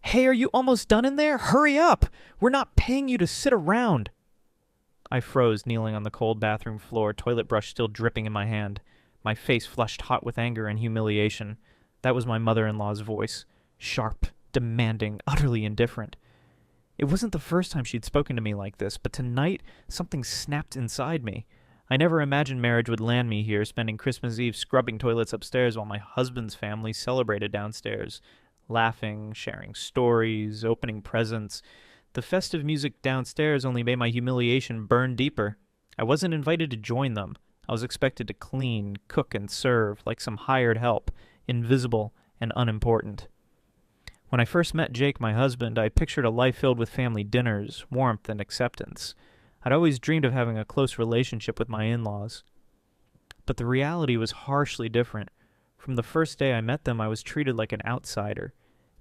Hey, are you almost done in there? Hurry up! We're not paying you to sit around. I froze, kneeling on the cold bathroom floor, toilet brush still dripping in my hand. My face flushed hot with anger and humiliation. That was my mother-in-law's voice. Sharp, demanding, utterly indifferent. It wasn't the first time she'd spoken to me like this, but tonight something snapped inside me. I never imagined marriage would land me here, spending Christmas Eve scrubbing toilets upstairs while my husband's family celebrated downstairs, laughing, sharing stories, opening presents. The festive music downstairs only made my humiliation burn deeper. I wasn't invited to join them. I was expected to clean, cook, and serve like some hired help, invisible and unimportant. When I first met Jake, my husband, I pictured a life filled with family dinners, warmth, and acceptance. I'd always dreamed of having a close relationship with my in-laws. But the reality was harshly different. From the first day I met them, I was treated like an outsider.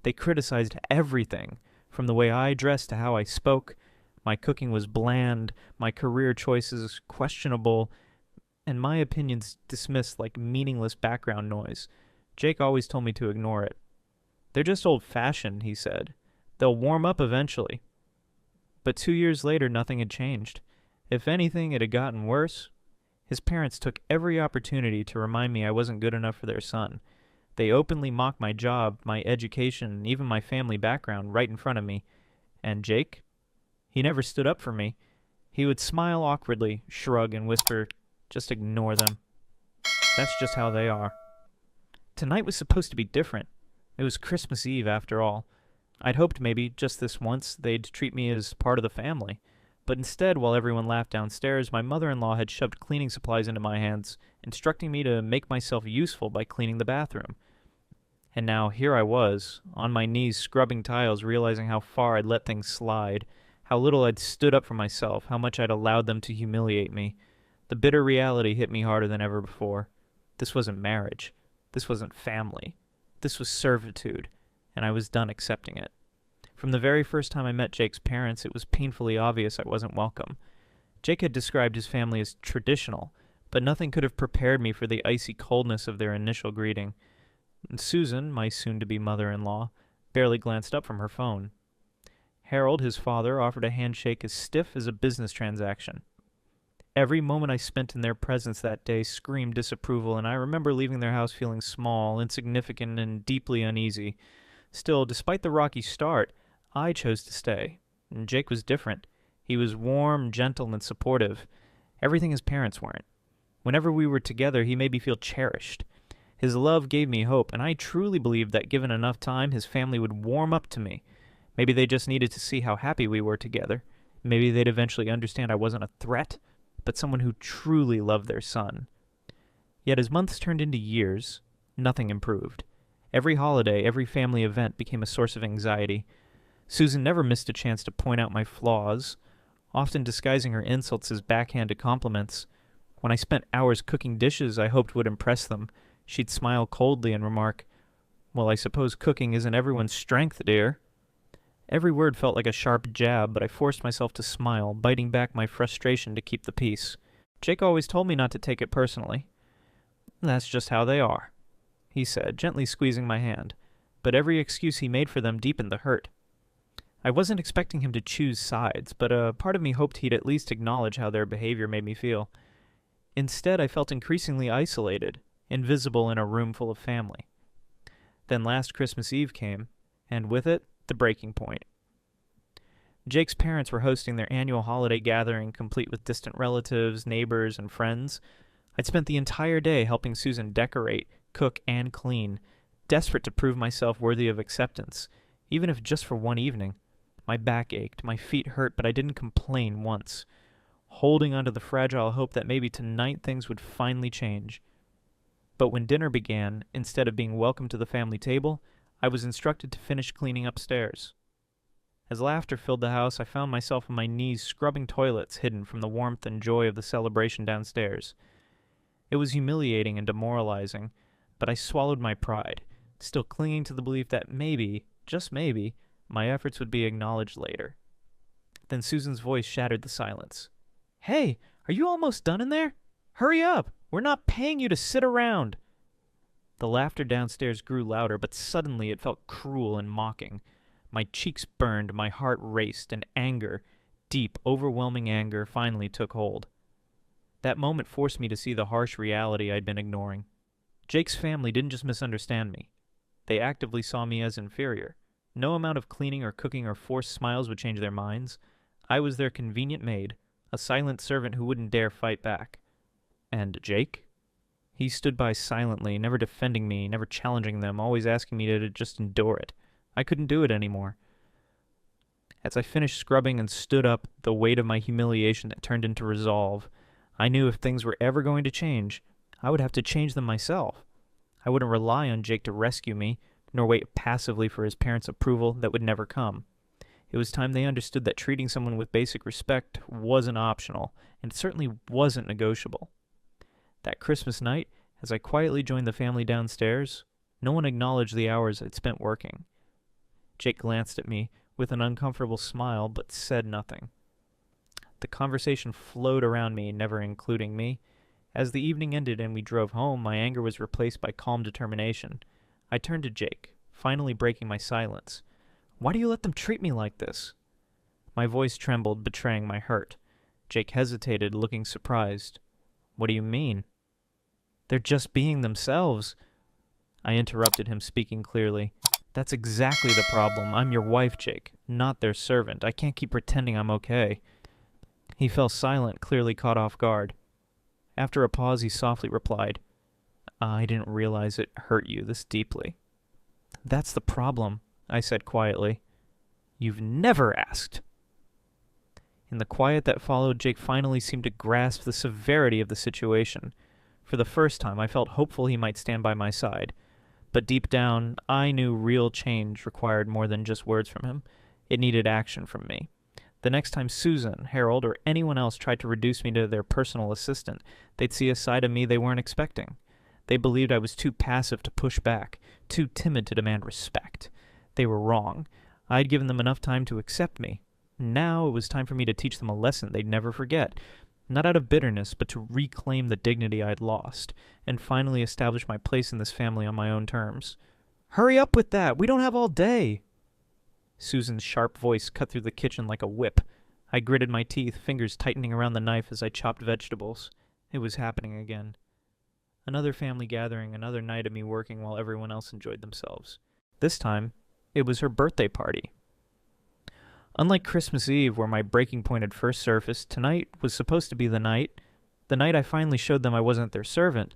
They criticized everything, from the way I dressed to how I spoke. My cooking was bland, my career choices questionable, and my opinions dismissed like meaningless background noise. Jake always told me to ignore it. They're just old-fashioned, he said. They'll warm up eventually. But 2 years later, nothing had changed. If anything, it had gotten worse. His parents took every opportunity to remind me I wasn't good enough for their son. They openly mocked my job, my education, and even my family background right in front of me. And Jake? He never stood up for me. He would smile awkwardly, shrug, and whisper, "Just ignore them. That's just how they are." Tonight was supposed to be different. It was Christmas Eve, after all. I'd hoped maybe, just this once, they'd treat me as part of the family. But instead, while everyone laughed downstairs, my mother-in-law had shoved cleaning supplies into my hands, instructing me to make myself useful by cleaning the bathroom. And now, here I was, on my knees scrubbing tiles, realizing how far I'd let things slide, how little I'd stood up for myself, how much I'd allowed them to humiliate me. The bitter reality hit me harder than ever before. This wasn't marriage. This wasn't family. This was servitude, and I was done accepting it. From the very first time I met Jake's parents, it was painfully obvious I wasn't welcome. Jake had described his family as traditional, but nothing could have prepared me for the icy coldness of their initial greeting. And Susan, my soon-to-be mother-in-law, barely glanced up from her phone. Harold, his father, offered a handshake as stiff as a business transaction. Every moment I spent in their presence that day screamed disapproval, and I remember leaving their house feeling small, insignificant, and deeply uneasy. Still, despite the rocky start, I chose to stay. And Jake was different. He was warm, gentle, and supportive. Everything his parents weren't. Whenever we were together, he made me feel cherished. His love gave me hope, and I truly believed that given enough time, his family would warm up to me. Maybe they just needed to see how happy we were together. Maybe they'd eventually understand I wasn't a threat, but someone who truly loved their son. Yet as months turned into years, nothing improved. Every holiday, every family event became a source of anxiety. Susan never missed a chance to point out my flaws, often disguising her insults as backhanded compliments. When I spent hours cooking dishes I hoped would impress them, she'd smile coldly and remark, "Well, I suppose cooking isn't everyone's strength, dear." Every word felt like a sharp jab, but I forced myself to smile, biting back my frustration to keep the peace. Jake always told me not to take it personally. "That's just how they are," he said, gently squeezing my hand, but every excuse he made for them deepened the hurt. I wasn't expecting him to choose sides, but a part of me hoped he'd at least acknowledge how their behavior made me feel. Instead, I felt increasingly isolated, invisible in a room full of family. Then last Christmas Eve came, and with it, the breaking point. Jake's parents were hosting their annual holiday gathering, complete with distant relatives, neighbors, and friends. I'd spent the entire day helping Susan decorate, cook, and clean, desperate to prove myself worthy of acceptance, even if just for one evening. My back ached, my feet hurt, but I didn't complain once, holding onto the fragile hope that maybe tonight things would finally change. But when dinner began, instead of being welcomed to the family table, I was instructed to finish cleaning upstairs. As laughter filled the house, I found myself on my knees scrubbing toilets hidden from the warmth and joy of the celebration downstairs. It was humiliating and demoralizing, but I swallowed my pride, still clinging to the belief that maybe, just maybe, my efforts would be acknowledged later. Then Susan's voice shattered the silence. "Hey, are you almost done in there? Hurry up! We're not paying you to sit around!" The laughter downstairs grew louder, but suddenly it felt cruel and mocking. My cheeks burned, my heart raced, and anger, deep, overwhelming anger, finally took hold. That moment forced me to see the harsh reality I'd been ignoring. Jake's family didn't just misunderstand me. They actively saw me as inferior. No amount of cleaning or cooking or forced smiles would change their minds. I was their convenient maid, a silent servant who wouldn't dare fight back. And Jake? He stood by silently, never defending me, never challenging them, always asking me to just endure it. I couldn't do it anymore. As I finished scrubbing and stood up, the weight of my humiliation that turned into resolve, I knew if things were ever going to change, I would have to change them myself. I wouldn't rely on Jake to rescue me, nor wait passively for his parents' approval that would never come. It was time they understood that treating someone with basic respect wasn't optional, and it certainly wasn't negotiable. That Christmas night, as I quietly joined the family downstairs, no one acknowledged the hours I'd spent working. Jake glanced at me with an uncomfortable smile, but said nothing. The conversation flowed around me, never including me. As the evening ended and we drove home, my anger was replaced by calm determination. I turned to Jake, finally breaking my silence. Why do you let them treat me like this? My voice trembled, betraying my hurt. Jake hesitated, looking surprised. What do you mean? They're just being themselves. I interrupted him, speaking clearly. That's exactly the problem. I'm your wife, Jake, not their servant. I can't keep pretending I'm okay. He fell silent, clearly caught off guard. After a pause, he softly replied, I didn't realize it hurt you this deeply. That's the problem, I said quietly. You've never asked. In the quiet that followed, Jake finally seemed to grasp the severity of the situation. For the first time, I felt hopeful he might stand by my side. But deep down, I knew real change required more than just words from him. It needed action from me. The next time Susan, Harold, or anyone else tried to reduce me to their personal assistant, they'd see a side of me they weren't expecting. They believed I was too passive to push back, too timid to demand respect. They were wrong. I'd given them enough time to accept me. Now it was time for me to teach them a lesson they'd never forget. Not out of bitterness, but to reclaim the dignity I'd lost, and finally establish my place in this family on my own terms. Hurry up with that! We don't have all day! Susan's sharp voice cut through the kitchen like a whip. I gritted my teeth, fingers tightening around the knife as I chopped vegetables. It was happening again. Another family gathering, another night of me working while everyone else enjoyed themselves. This time, it was her birthday party. Unlike Christmas Eve, where my breaking point had first surfaced, tonight was supposed to be the night I finally showed them I wasn't their servant,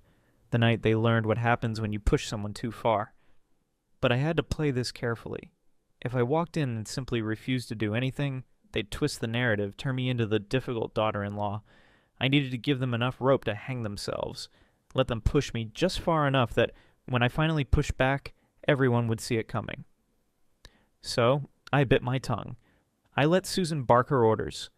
the night they learned what happens when you push someone too far. But I had to play this carefully. If I walked in and simply refused to do anything, they'd twist the narrative, turn me into the difficult daughter-in-law. I needed to give them enough rope to hang themselves, let them push me just far enough that when I finally pushed back, everyone would see it coming. So, I bit my tongue. I let Susan bark her orders.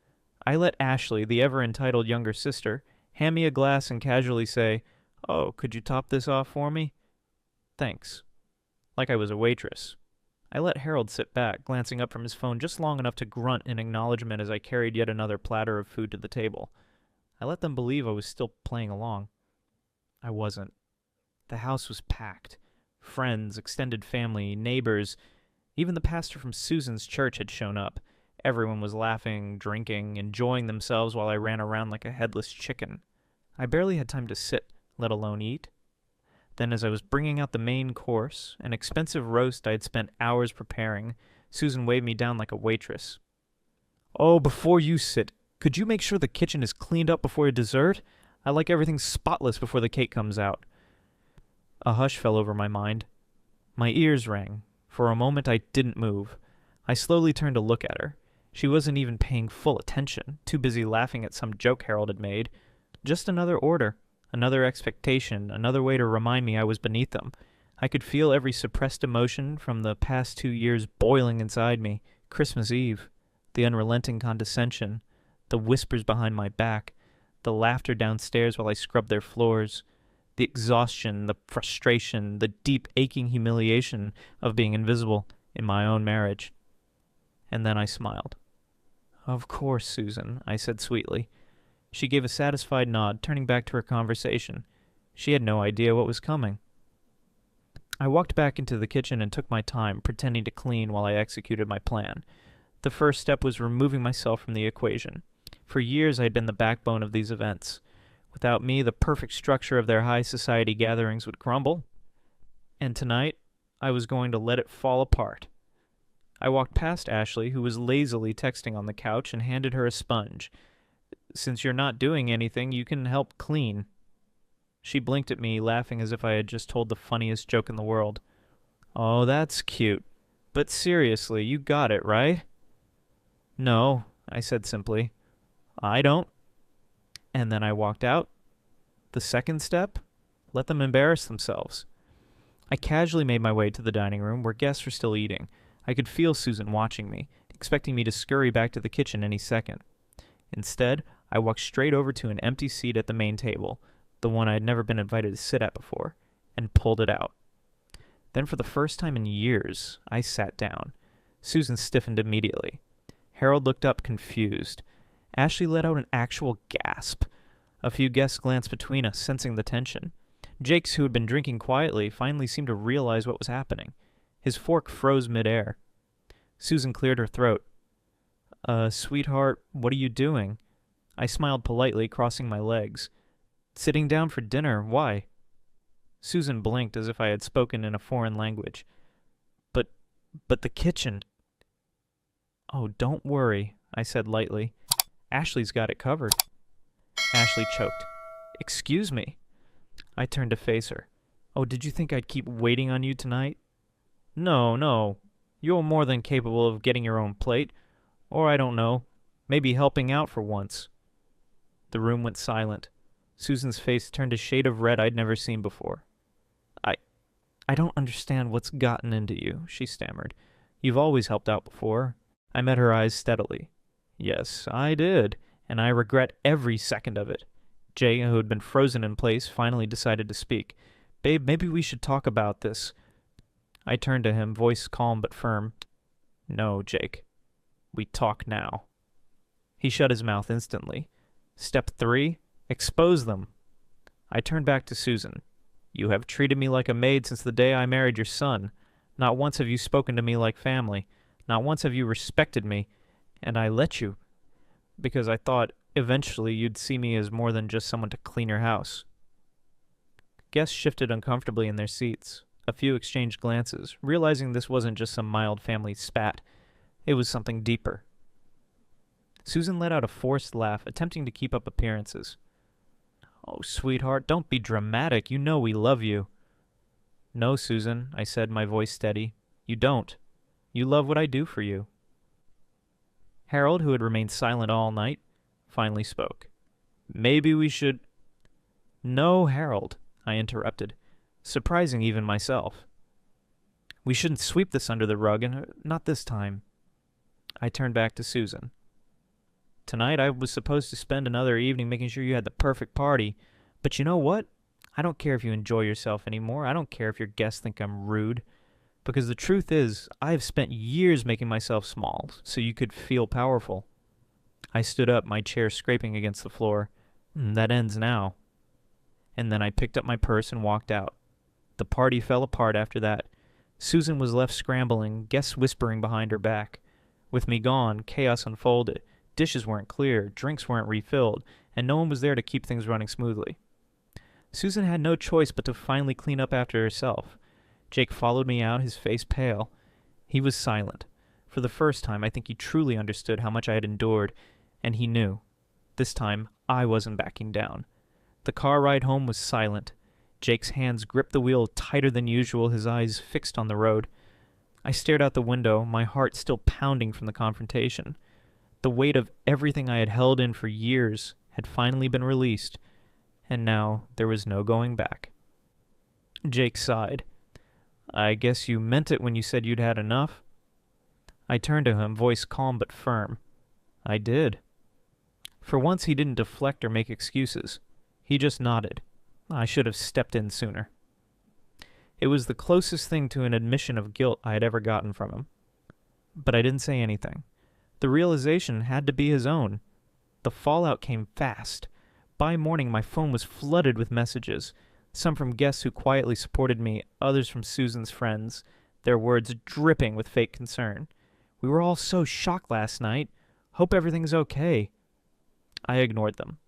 I let Ashley, the ever-entitled younger sister, hand me a glass and casually say, "Oh, could you top this off for me?" "Thanks." Like I was a waitress. I let Harold sit back, glancing up from his phone just long enough to grunt in acknowledgement as I carried yet another platter of food to the table. I let them believe I was still playing along. I wasn't. The house was packed. Friends, extended family, neighbors, even the pastor from Susan's church had shown up. Everyone was laughing, drinking, enjoying themselves while I ran around like a headless chicken. I barely had time to sit, let alone eat. Then as I was bringing out the main course, an expensive roast I had spent hours preparing, Susan waved me down like a waitress. "Oh, before you sit, could you make sure the kitchen is cleaned up before your dessert? I like everything spotless before the cake comes out." A hush fell over my mind. My ears rang. For a moment I didn't move. I slowly turned to look at her. She wasn't even paying full attention, too busy laughing at some joke Harold had made. Just another order. Another expectation, another way to remind me I was beneath them. I could feel every suppressed emotion from the past 2 years boiling inside me. Christmas Eve, the unrelenting condescension, the whispers behind my back, the laughter downstairs while I scrubbed their floors, the exhaustion, the frustration, the deep aching humiliation of being invisible in my own marriage. And then I smiled. "Of course, Susan," I said sweetly. She gave a satisfied nod, turning back to her conversation. She had no idea what was coming. I walked back into the kitchen and took my time, pretending to clean while I executed my plan. The first step was removing myself from the equation. For years I had been the backbone of these events. Without me, the perfect structure of their high society gatherings would crumble. And tonight, I was going to let it fall apart. I walked past Ashley, who was lazily texting on the couch, and handed her a sponge. "Since you're not doing anything, you can help clean." She blinked at me, laughing as if I had just told the funniest joke in the world. "Oh, that's cute. But seriously, you got it, right?" "No," I said simply. "I don't." And then I walked out. The second step? Let them embarrass themselves. I casually made my way to the dining room, where guests were still eating. I could feel Susan watching me, expecting me to scurry back to the kitchen any second. Instead, I walked straight over to an empty seat at the main table, the one I had never been invited to sit at before, and pulled it out. Then for the first time in years, I sat down. Susan stiffened immediately. Harold looked up confused. Ashley let out an actual gasp. A few guests glanced between us, sensing the tension. Jakes, who had been drinking quietly, finally seemed to realize what was happening. His fork froze midair. Susan cleared her throat. Sweetheart, what are you doing?" I smiled politely, crossing my legs. "Sitting down for dinner. Why?" Susan blinked as if I had spoken in a foreign language. But the kitchen." "Oh, don't worry," I said lightly. "Ashley's got it covered." Ashley choked. "Excuse me." I turned to face her. "Oh, did you think I'd keep waiting on you tonight?" No. You're more than capable of getting your own plate. Or, I don't know, maybe helping out for once." The room went silent. Susan's face turned a shade of red I'd never seen before. I don't understand what's gotten into you," she stammered. "You've always helped out before." I met her eyes steadily. "Yes, I did, and I regret every second of it." Jay, who had been frozen in place, finally decided to speak. "Babe, maybe we should talk about this." I turned to him, voice calm but firm. "No, Jake. We talk now." He shut his mouth instantly. Step 3, expose them. I turned back to Susan. "You have treated me like a maid since the day I married your son. Not once have you spoken to me like family. Not once have you respected me. And I let you, because I thought eventually you'd see me as more than just someone to clean your house." Guests shifted uncomfortably in their seats. A few exchanged glances, realizing this wasn't just some mild family spat. It was something deeper. Susan let out a forced laugh, attempting to keep up appearances. "Oh, sweetheart, don't be dramatic. You know we love you." "No, Susan," I said, my voice steady. "You don't. You love what I do for you." Harold, who had remained silent all night, finally spoke. "Maybe we should—" "No, Harold," I interrupted, surprising even myself. "We shouldn't sweep this under the rug, and not this time." I turned back to Susan. "Tonight I was supposed to spend another evening making sure you had the perfect party, but you know what? I don't care if you enjoy yourself anymore. I don't care if your guests think I'm rude. Because the truth is, I have spent years making myself small, so you could feel powerful." I stood up, my chair scraping against the floor. "That ends now." And then I picked up my purse and walked out. The party fell apart after that. Susan was left scrambling, guests whispering behind her back. With me gone, chaos unfolded. Dishes weren't clear, drinks weren't refilled, and no one was there to keep things running smoothly. Susan had no choice but to finally clean up after herself. Jake followed me out, his face pale. He was silent. For the first time, I think he truly understood how much I had endured, and he knew. This time, I wasn't backing down. The car ride home was silent. Jake's hands gripped the wheel tighter than usual, his eyes fixed on the road. I stared out the window, my heart still pounding from the confrontation. The weight of everything I had held in for years had finally been released, and now there was no going back. Jake sighed. "I guess you meant it when you said you'd had enough." I turned to him, voice calm but firm. "I did." For once he didn't deflect or make excuses. He just nodded. I should have stepped in sooner. It was the closest thing to an admission of guilt I had ever gotten from him. But I didn't say anything. The realization had to be his own. The fallout came fast. By morning, my phone was flooded with messages. Some from guests who quietly supported me, others from Susan's friends, their words dripping with fake concern. "We were all so shocked last night. Hope everything's okay." I ignored them.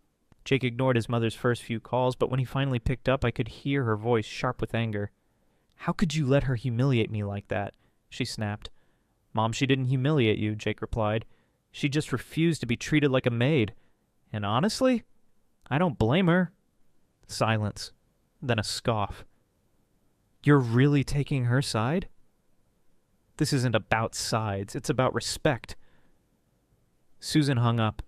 Jake ignored his mother's first few calls, but when he finally picked up, I could hear her voice sharp with anger. "How could you let her humiliate me like that?" she snapped. "Mom, she didn't humiliate you," Jake replied. "She just refused to be treated like a maid. And honestly, I don't blame her." Silence. Then a scoff. "You're really taking her side?" "This isn't about sides. It's about respect." Susan hung up.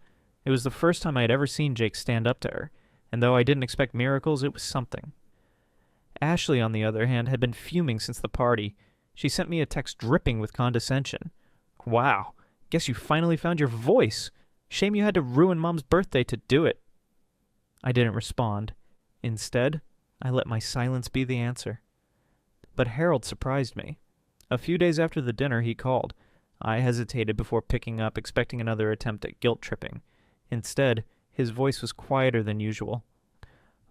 It was the first time I had ever seen Jake stand up to her, and though I didn't expect miracles, it was something. Ashley, on the other hand, had been fuming since the party. She sent me a text dripping with condescension. "Wow, guess you finally found your voice. Shame you had to ruin Mom's birthday to do it." I didn't respond. Instead, I let my silence be the answer. But Harold surprised me. A few days after the dinner, he called. I hesitated before picking up, expecting another attempt at guilt-tripping. Instead, his voice was quieter than usual.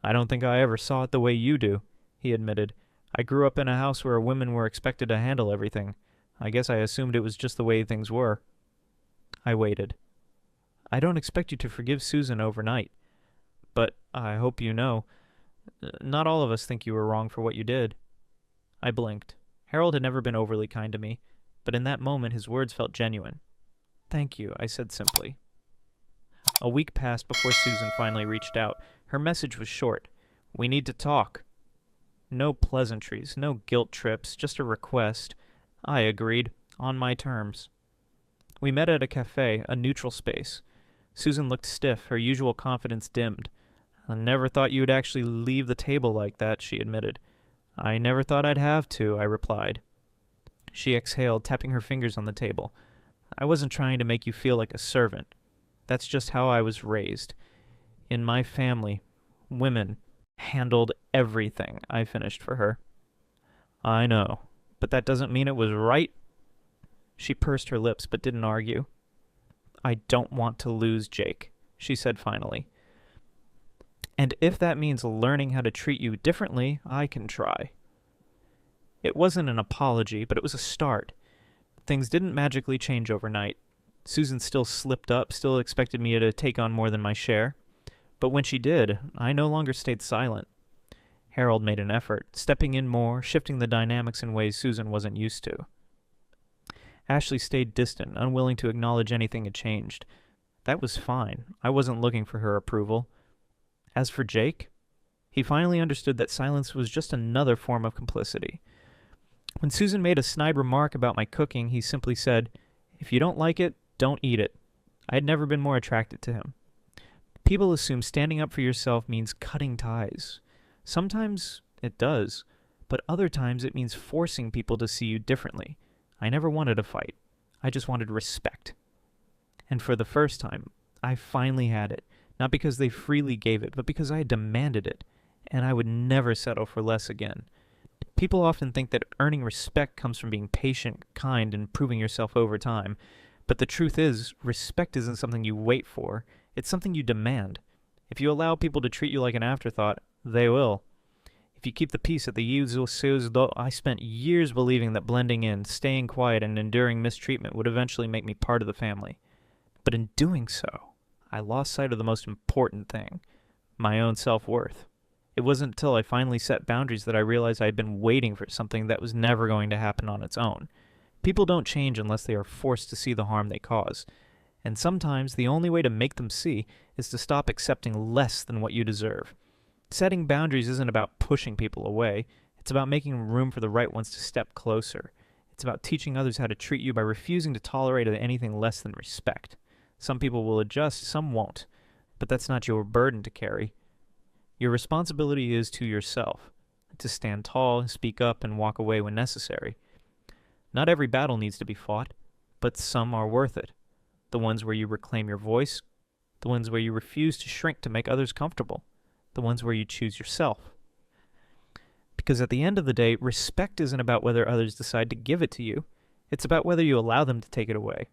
"I don't think I ever saw it the way you do," he admitted. "I grew up in a house where women were expected to handle everything. I guess I assumed it was just the way things were." I waited. "I don't expect you to forgive Susan overnight. But I hope you know, not all of us think you were wrong for what you did." I blinked. Harold had never been overly kind to me, but in that moment his words felt genuine. "Thank you," I said simply. A week passed before Susan finally reached out. Her message was short. "We need to talk." No pleasantries, no guilt trips, just a request. I agreed, on my terms. We met at a cafe, a neutral space. Susan looked stiff, her usual confidence dimmed. "I never thought you would actually leave the table like that," she admitted. "I never thought I'd have to," I replied. She exhaled, tapping her fingers on the table. "I wasn't trying to make you feel like a servant. That's just how I was raised. In my family, women handled everything," I finished for her. "I know, but that doesn't mean it was right." She pursed her lips but didn't argue. "I don't want to lose Jake," she said finally. "And if that means learning how to treat you differently, I can try." It wasn't an apology, but it was a start. Things didn't magically change overnight. Susan still slipped up, still expected me to take on more than my share. But when she did, I no longer stayed silent. Harold made an effort, stepping in more, shifting the dynamics in ways Susan wasn't used to. Ashley stayed distant, unwilling to acknowledge anything had changed. That was fine. I wasn't looking for her approval. As for Jake, he finally understood that silence was just another form of complicity. When Susan made a snide remark about my cooking, he simply said, "If you don't like it, don't eat it." I had never been more attracted to him. People assume standing up for yourself means cutting ties. Sometimes it does, but other times it means forcing people to see you differently. I never wanted a fight. I just wanted respect. And for the first time, I finally had it. Not because they freely gave it, but because I had demanded it, and I would never settle for less again. People often think that earning respect comes from being patient, kind, and proving yourself over time. But the truth is, respect isn't something you wait for. It's something you demand. If you allow people to treat you like an afterthought, they will. If you keep the peace at the usual, I spent years believing that blending in, staying quiet, and enduring mistreatment would eventually make me part of the family. But in doing so, I lost sight of the most important thing, my own self-worth. It wasn't until I finally set boundaries that I realized I had been waiting for something that was never going to happen on its own. People don't change unless they are forced to see the harm they cause. And sometimes the only way to make them see is to stop accepting less than what you deserve. Setting boundaries isn't about pushing people away. It's about making room for the right ones to step closer. It's about teaching others how to treat you by refusing to tolerate anything less than respect. Some people will adjust, some won't. But that's not your burden to carry. Your responsibility is to yourself, to stand tall, speak up, and walk away when necessary. Not every battle needs to be fought, but some are worth it. The ones where you reclaim your voice, the ones where you refuse to shrink to make others comfortable, the ones where you choose yourself. Because at the end of the day, respect isn't about whether others decide to give it to you. It's about whether you allow them to take it away.